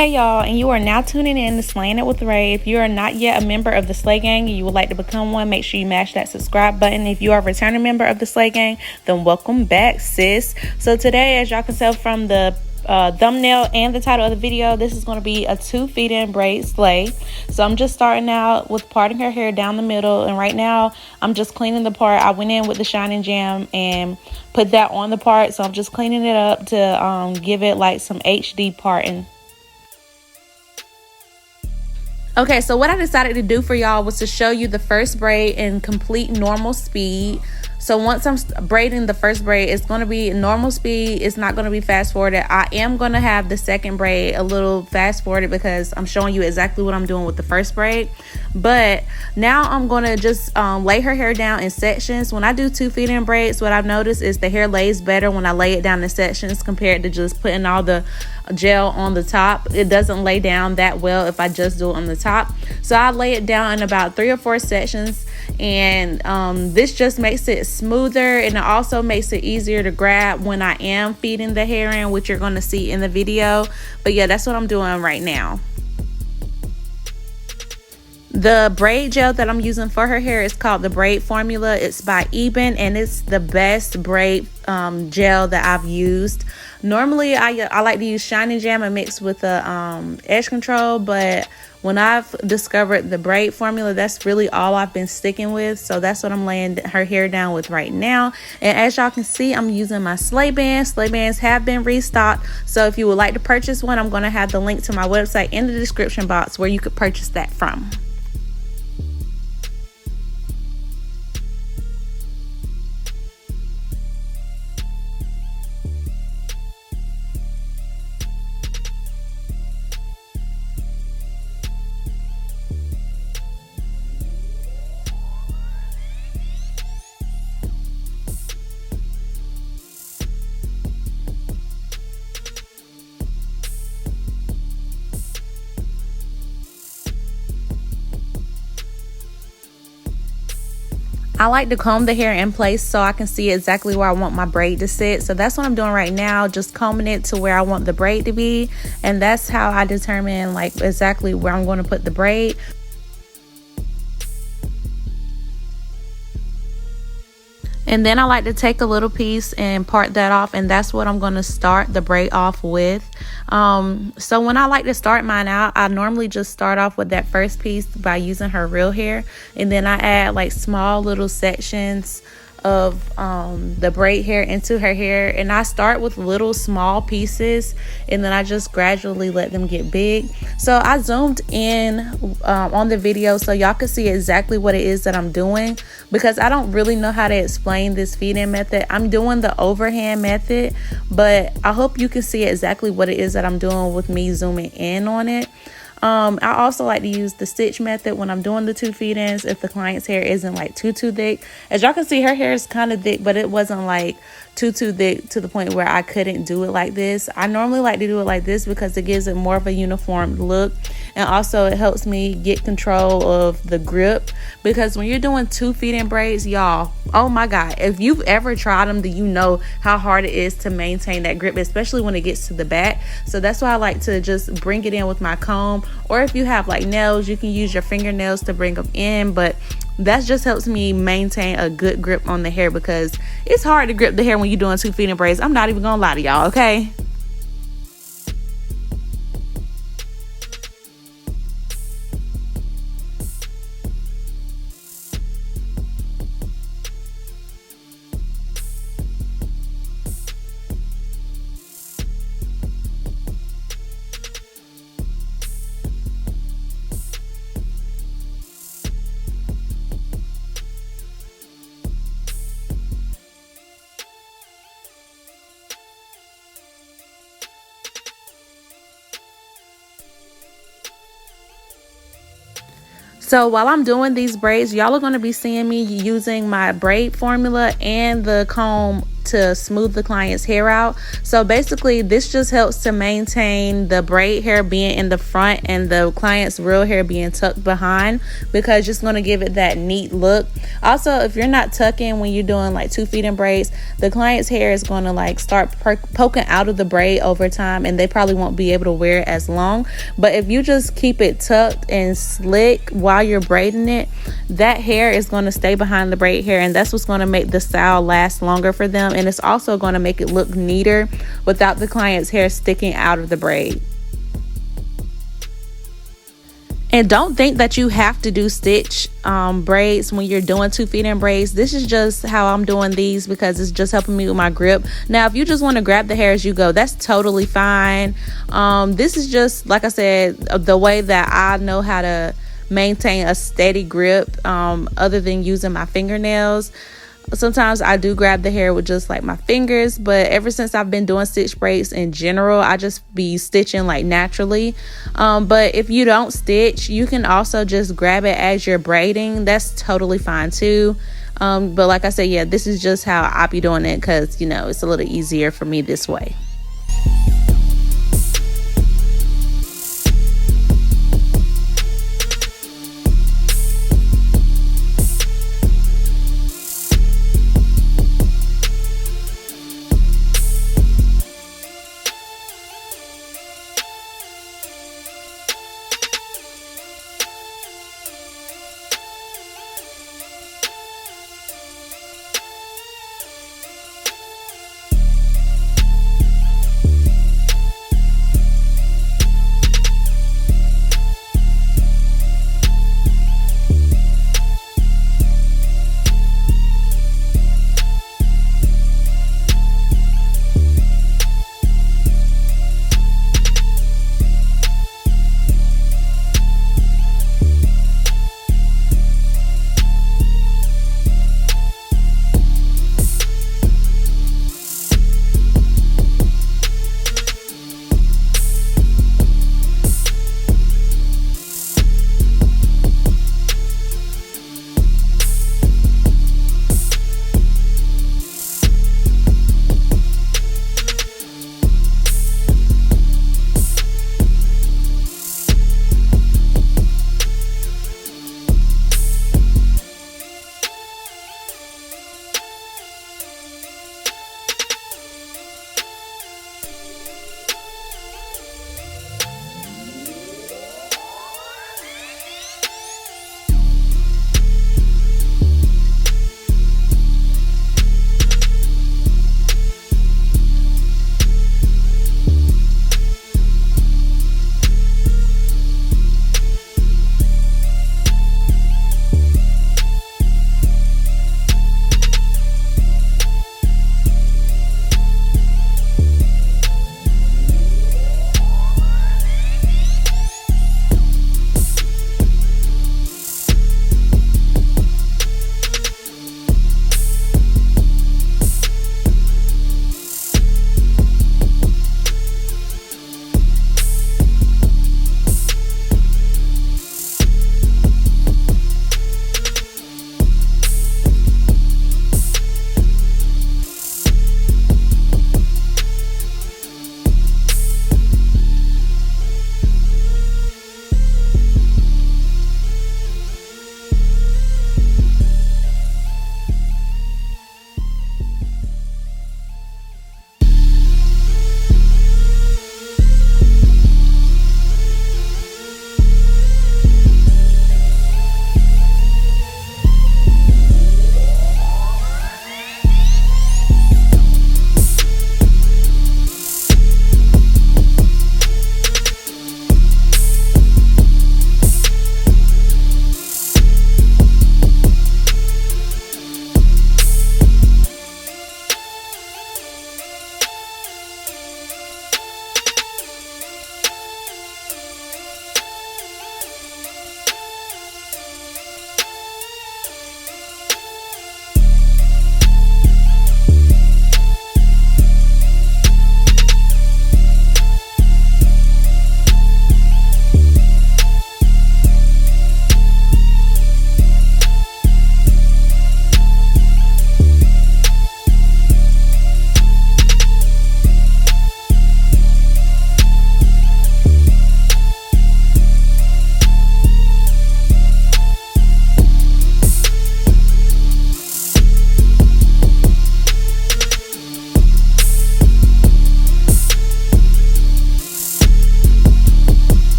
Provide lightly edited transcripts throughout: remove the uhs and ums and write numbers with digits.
Hey y'all, and you are now tuning in to Slaying It with Ray. If you are not yet a member of the Slay Gang and you would like to become one, make sure you mash that subscribe button. If you are a returning member of the Slay Gang, then welcome back, sis. So today, as y'all can tell from the thumbnail and the title of the video, this is going to be a 2 feed-in braid slay. So I'm just starting out with parting her hair down the middle, and right now I'm just cleaning the part. I went in with the Shining Jam and put that on the part, so I'm just cleaning it up to give it like some HD parting. Okay, so what I decided to do for y'all was to show you the first braid in complete normal speed. So once I'm braiding the first braid, it's going to be normal speed. It's not going to be fast forwarded. I am going to have the second braid a little fast forwarded because I'm showing you exactly what I'm doing with the first braid. But now I'm going to just lay her hair down in sections. When I do 2 feed-in braids, what I've noticed is the hair lays better when I lay it down in sections compared to just putting all the gel on the top. It doesn't lay down that well if I just do it on the top. So I lay it down in about 3 or 4 sections, and this just makes it smoother, and it also makes it easier to grab when I am feeding the hair in, which you're going to see in the video. But yeah, that's what I'm doing right now. The braid gel that I'm using for her hair is called the Braid formula. It's by EBIN, and it's the best braid gel that I've used. Normally I like to use Shining Jam and mix with the edge control, but when I've discovered the Braid formula, that's really all I've been sticking with. So that's what I'm laying her hair down with right now. And as y'all can see, I'm using my Slay bands. Slay bands have been restocked, so if you would like to purchase one, I'm going to have the link to my website in the description box where you could purchase that from. I like to comb the hair in place so I can see exactly where I want my braid to sit. So that's what I'm doing right now, just combing it to where I want the braid to be. And that's how I determine like exactly where I'm going to put the braid. And then I like to take a little piece and part that off, and that's what I'm going to start the braid off with. So when I like to start mine out, I normally just start off with that first piece by using her real hair, and then I add like small little sections of the braid hair into her hair, and I start with little small pieces and then I just gradually let them get big. So I zoomed in on the video so y'all can see exactly what it is that I'm doing, because I don't really know how to explain this feed-in method. I'm doing the overhand method, but I hope you can see exactly what it is that I'm doing with me zooming in on it. I also like to use the stitch method when I'm doing the 2 feed-ins if the client's hair isn't like too thick. As y'all can see, her hair is kind of thick, but it wasn't like too thick to the point where I couldn't do it like this. I normally like to do it like this because it gives it more of a uniform look, and also it helps me get control of the grip, because when you're doing 2 feed-in braids, y'all, oh my god, if you've ever tried them, then you know how hard it is to maintain that grip, especially when it gets to the back. So that's why I like to just bring it in with my comb, or if you have like nails, you can use your fingernails to bring them in, but that just helps me maintain a good grip on the hair, because it's hard to grip the hair when you're doing 2 feed-in braids. I'm not even gonna lie to y'all, okay? So while I'm doing these braids, y'all are going to be seeing me using my braid formula and the comb to smooth the client's hair out. So basically this just helps to maintain the braid hair being in the front and the client's real hair being tucked behind, because it's going to give it that neat look. Also, if you're not tucking when you're doing like 2 feet in braids, the client's hair is going to like start poking out of the braid over time, and they probably won't be able to wear it as long. But if you just keep it tucked and slick while you're braiding it, that hair is going to stay behind the braid hair, and that's what's going to make the style last longer for them. And it's also going to make it look neater without the client's hair sticking out of the braid. And don't think that you have to do stitch braids when you're doing 2 feet in braids. This is just how I'm doing these because it's just helping me with my grip. Now, if you just want to grab the hair as you go, that's totally fine. This is just, like I said, the way that I know how to maintain a steady grip, other than using my fingernails. Sometimes I do grab the hair with just like my fingers, but ever since I've been doing stitch braids in general, I just be stitching like naturally. But if you don't stitch, you can also just grab it as you're braiding. That's totally fine too. But like I said, yeah, this is just how I be doing it because, you know, it's a little easier for me this way.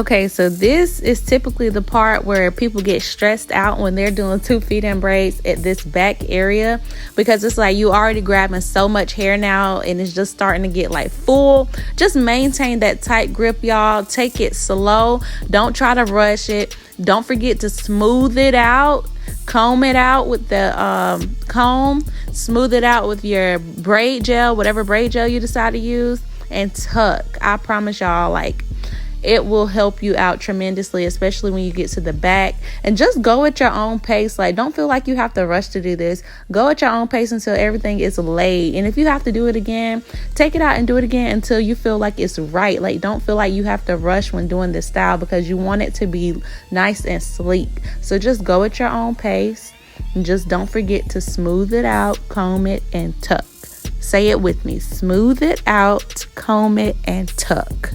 Okay, so this is typically the part where people get stressed out when they're doing 2 feed-in braids at this back area, because it's like you already grabbing so much hair now and it's just starting to get like full. Just maintain that tight grip, y'all. Take it slow. Don't try to rush it. Don't forget to smooth it out. Comb it out with the comb. Smooth it out with your braid gel, whatever braid gel you decide to use, and tuck. I promise y'all, like, it will help you out tremendously, especially when you get to the back. And just go at your own pace. Like, don't feel like you have to rush to do this. Go at your own pace until everything is laid. And if you have to do it again, take it out and do it again until you feel like it's right. Like, don't feel like you have to rush when doing this style, because you want it to be nice and sleek. So just go at your own pace. And just don't forget to smooth it out, comb it, and tuck. Say it with me. Smooth it out, comb it, and tuck.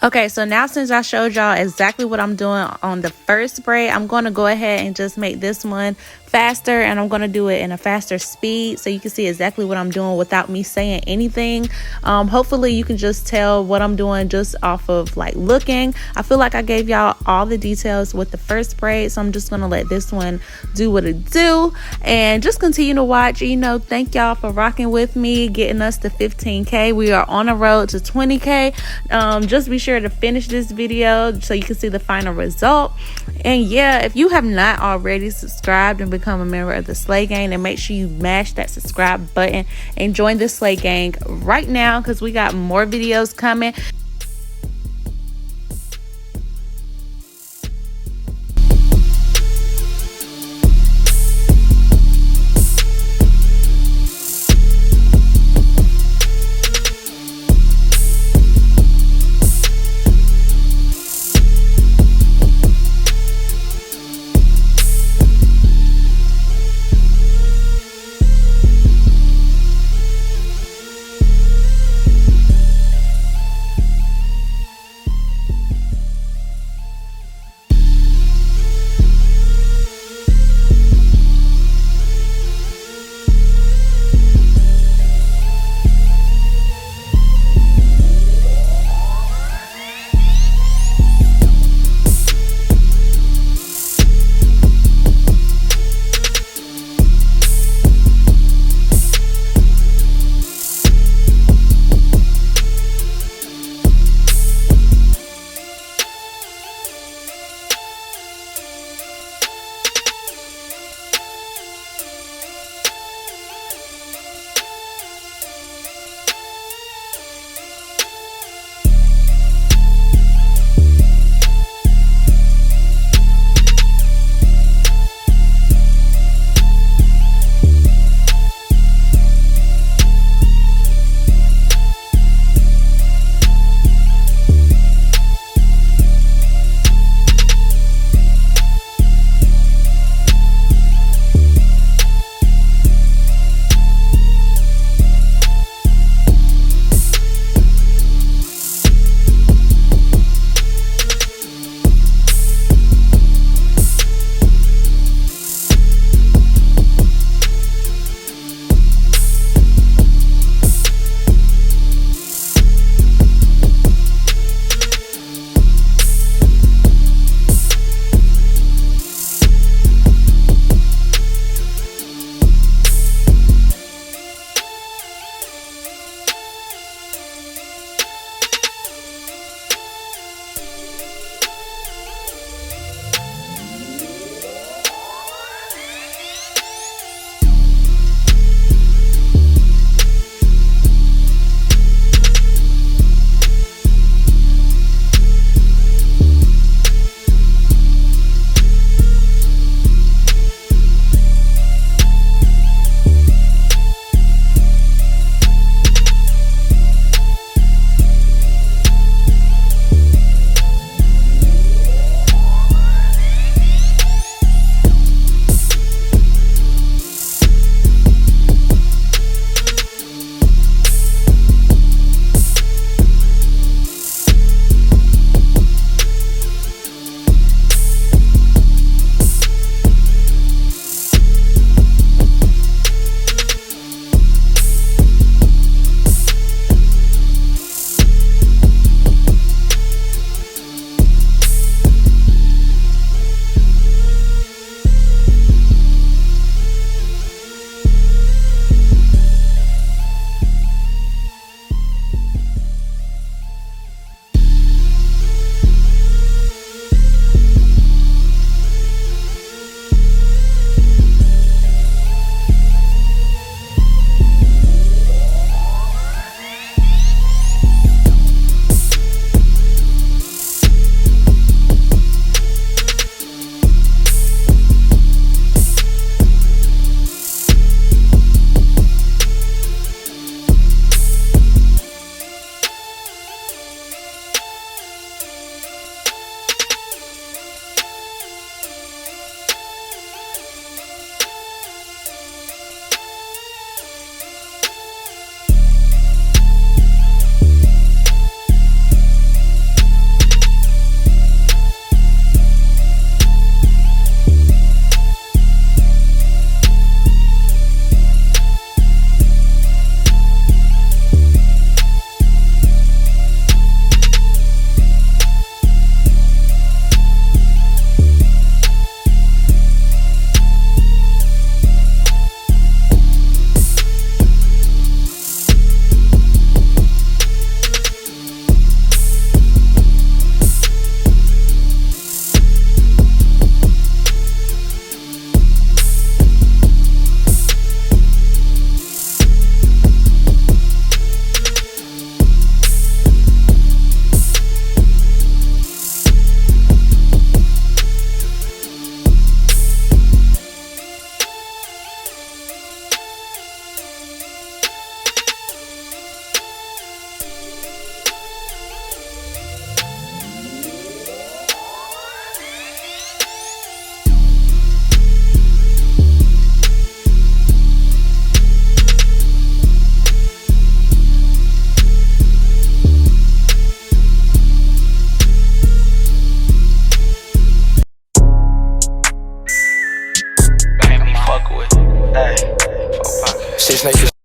Okay, so now since I showed y'all exactly what I'm doing on the first braid, I'm going to go ahead and just make this one faster, and I'm going to do it in a faster speed so you can see exactly what I'm doing without me saying anything. Hopefully you can just tell what I'm doing just off of like looking. I feel like I gave y'all all the details with the first braid, so I'm just going to let this one do what it do and just continue to watch. You know, thank y'all for rocking with me, getting us to 15K. We are on a road to 20K. Just be sure to finish this video so you can see the final result. And yeah, if you have not already subscribed and become a member of the Slay Gang, then make sure you mash that subscribe button and join the Slay Gang right now, because we got more videos coming.